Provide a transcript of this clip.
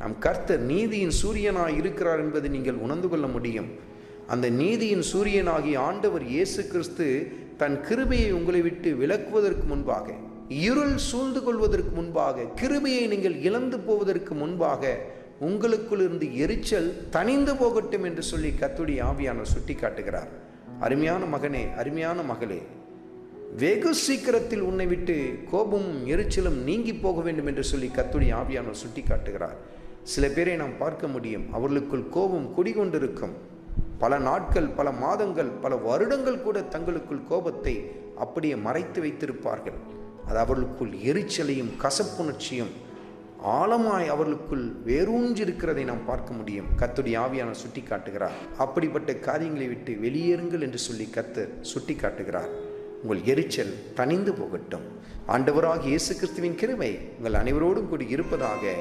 நம் கர்த்தர் நீதியின் சூரியனாய் இருக்கிறார் என்பதை நீங்கள் உணர்ந்து கொள்ள முடியும். அந்த நீதியின் சூரியனாகிய ஆண்டவர் இயேசு கிறிஸ்து தன் கிருபையை உங்களை விட்டு விலக்குவதற்கு முன்பாக, இருள் சூழ்ந்து கொள்வதற்கு முன்பாக, கிருபையை நீங்கள் இழந்து போவதற்கு முன்பாக உங்களுக்குள் இருந்து எரிச்சல் தணிந்து போகட்டும் என்று சொல்லி கர்த்தருடைய ஆவியானவர் சுட்டி காட்டுகிறார். அருமையான மகனே, அருமையான மகளே, வெகு சீக்கிரத்தில் உன்னை விட்டு கோபமும் எரிச்சலும் நீங்கி போக வேண்டும் என்று சொல்லி கர்த்தருடைய ஆவியானவர் சுட்டி காட்டுகிறார். சில பேரை நாம் பார்க்க முடியும், அவர்களுக்குள் கோபம் குடிகொண்டிருக்கும். பல நாட்கள், பல மாதங்கள், பல வருடங்கள் கூட தங்களுக்குள் கோபத்தை அப்படியே மறைத்து வைத்திருப்பார்கள். அது அவர்களுக்குள் எரிச்சலையும் கசப்புணர்ச்சியும் ஆழமாய் அவர்களுக்குள் வேரூன்றிருக்கிறதை நாம் பார்க்க முடியும். கர்த்தருடைய ஆவியானவர் சுட்டி காட்டுகிறார். அப்படிப்பட்ட காரியங்களை விட்டு வெளியேறுங்கள் என்று சொல்லி கர்த்தர் சுட்டி காட்டுகிறார். உங்கள் எரிச்சல் தணிந்து போகட்டும். ஆண்டவராகிய இயேசு கிறிஸ்துவின் கிருபை உங்கள் அனைவரோடும் கூடி இருப்பதாக.